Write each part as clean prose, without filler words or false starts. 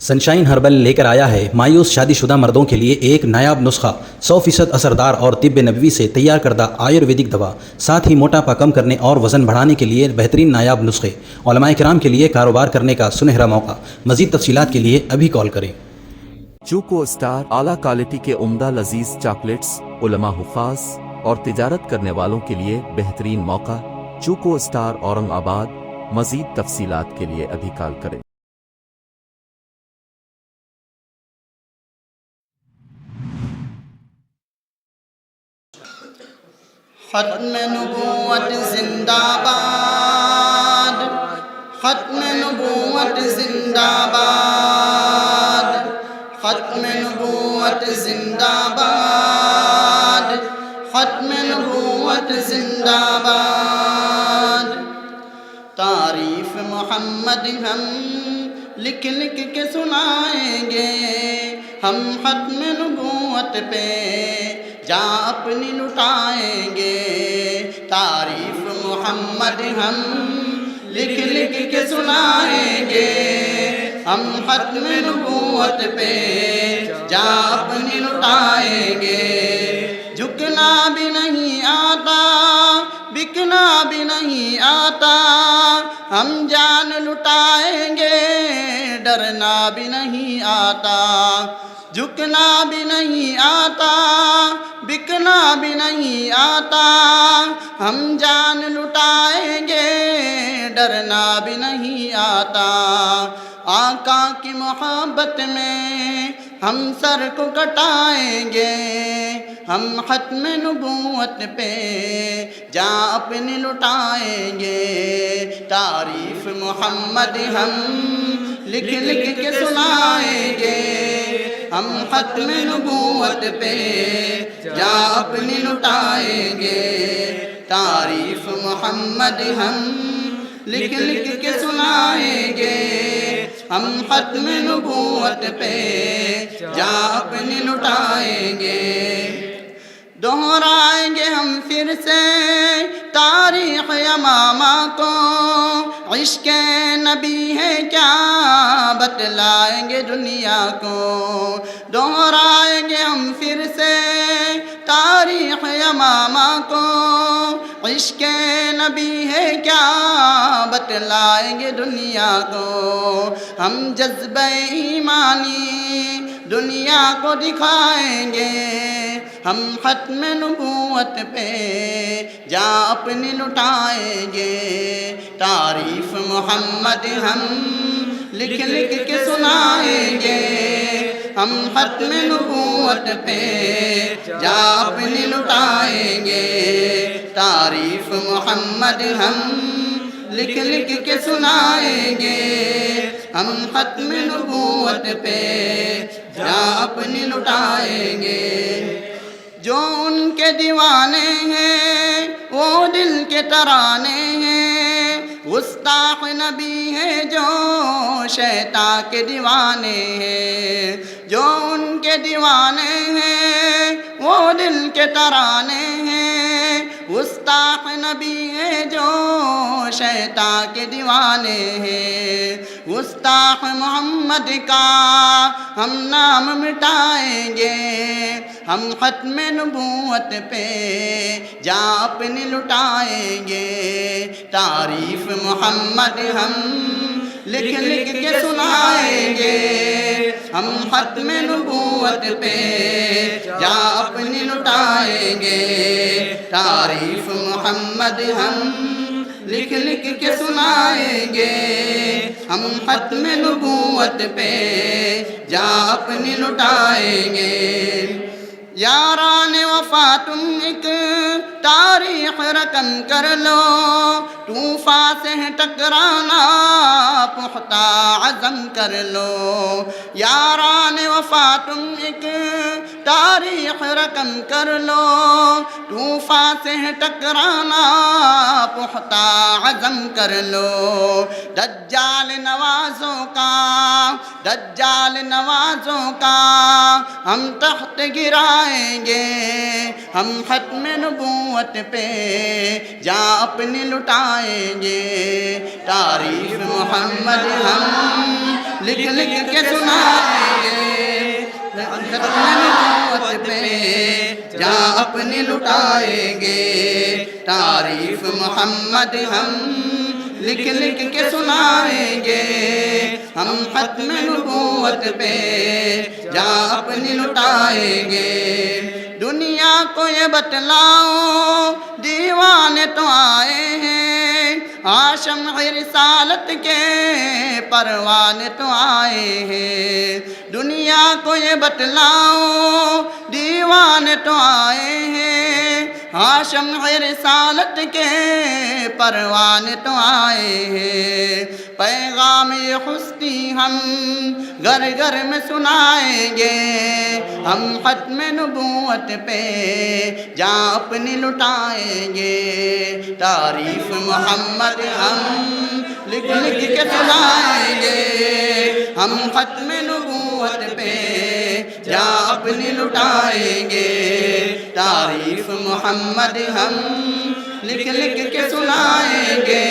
Sunshine herbal لے کر آیا ہے مایوس شادی شدہ مردوں کے لیے ایک نایاب نسخہ 100% اثردار اور طب نبوی سے تیار کردہ آیورویدک دوا، ساتھ ہی موٹاپا کم کرنے اور وزن بڑھانے کے لیے بہترین نایاب نسخے، علماء کرام کے لیے کاروبار کرنے کا سنہرا موقع۔ مزید تفصیلات کے لیے ابھی کال کریں۔ چوکو اسٹار اعلیٰ کوالٹی کے عمدہ لذیذ چاکلیٹس، علماء حفاظ اور تجارت کرنے والوں کے لیے بہترین موقع۔ چوکو اسٹار اورنگ آباد۔ مزید تفصیلات کے لیے ابھی کال کریں۔ ختم نبوت زندہ باد، ختم نبوت زندہ باد، ختم نبوت زندہ باد، ختم نبوت زندہ باد۔ تعریف محمد ہم لکھ لکھ کے سنائیں گے، ہم ختم نبوت پہ جاں اپنی لٹائیں گے۔ تعریف محمد ہم لکھ لکھ کے سنائیں گے، ہم ختم نبوت پہ جاں اپنی لٹائیں گے۔ جھکنا بھی نہیں آتا، بکنا بھی نہیں آتا، ہم جان لٹائیں گے، ڈرنا بھی نہیں آتا۔ جھکنا بھی نہیں آتا، بکنا بھی نہیں آتا، ہم جان لٹائیں گے، ڈرنا بھی نہیں آتا۔ آقا کی محبت میں ہم سر کو کٹائیں گے، ہم ختم نبوت پہ جاں اپنی لٹائیں گے۔ تعریف محمد ہم لکھ لکھ کے سنائیں گے، ہم ختم نبوت پہ جاں اپنی لٹائیں گے۔ تعریف محمد ہم لکھ لکھ کے سنائیں گے، ہم ختم نبوت پہ جاں اپنی لٹائیں گے۔ دہرائیں گے ہم پھر سے تاریخ یمامہ کو، عشق نبی ہے کیا بتلائیں گے دنیا کو۔ دہرائیں گے ہم پھر سے تاریخ یمامہ کو، عشق نبی ہے کیا بتلائیں گے دنیا کو۔ ہم جذبہ ایمانی دنیا کو دکھائیں گے، ہم ختم نبوت پہ جاں اپنی لٹائیں گے۔ تعریف محمد ہم لکھ لکھ کے سنائیں گے، ہم ختم نبوت پہ جاں اپنی لٹائیں گے۔ تعریف محمد ہم لکھ لکھ کے سنائیں گے، ہم ختم نبوت پہ جاں اپنی لٹائیں گے۔ جو ان کے دیوانے ہیں وہ دل کے ترانے ہیں، گستاخ نبی ہے جو شیطان کے دیوانے ہیں۔ جو ان کے دیوانے ہیں وہ دل کے ترانے ہیں، گستاخ نبی ہے جو شیطان کے دیوانے ہیں۔ گستاخ محمد کا ہم نام مٹائیں گے، ہم ختم نبوت پہ جاں اپنی لٹائیں گے۔ تعریف محمد ہم لکھ لکھ کے سنائیں گے، ہم ختم نبوت پہ جاں اپنی لٹائیں گے۔ تعریف محمد ہم لکھ لکھ کے سنائیں گے، ہم ختم نبوت پہ جاں اپنی لٹائیں گے۔ یاران وفا تم ایک تاریخ رقم کر لو، طوفان سے ٹکرانا پختہ عزم کر لو۔ یاران وفا تم ایک تاریخ رقم کر لو، طوفان سے ٹکرانا پختہ عزم کر لو، دجال نوازوں کا ہم تخت گرائیں گے، ہم ختم نبوت پہ جاں اپنی لٹائیں گے، تعریف محمد ہم لکھ لکھ کے سنائیں گے، ختم نبوت پہ جاں اپنی لٹائیں گے، تعریف محمد ہم لکھ لکھ کے سنائیں گے، ہم ختم نبوت پہ جاں اپنی لٹائیں گے، دنیا کو یہ بتلاؤ دیوانے تو آئے ہیں، ہاشم رسالت کے پروانے تو آئے ہیں، دنیا کو یہ بتلاؤ دیوانے تو آئے ہیں، ہاشم رسالت کے پروانے تو آئے ہیں، پیغام ہستی ہم گھر گھر میں سنائیں گے، ہم ختم نبوت پہ جاں اپنی لٹائیں گے، تعریف محمد ہم لکھ لکھ کے سنائیں گے، ہم ختم نبوت پہ جاں اپنی لٹائیں گے، تعریف محمد ہم لکھ لکھ کے سنائیں گے،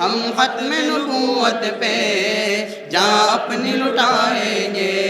ہم ختم نبوت پہ جاں اپنی لٹائیں گے۔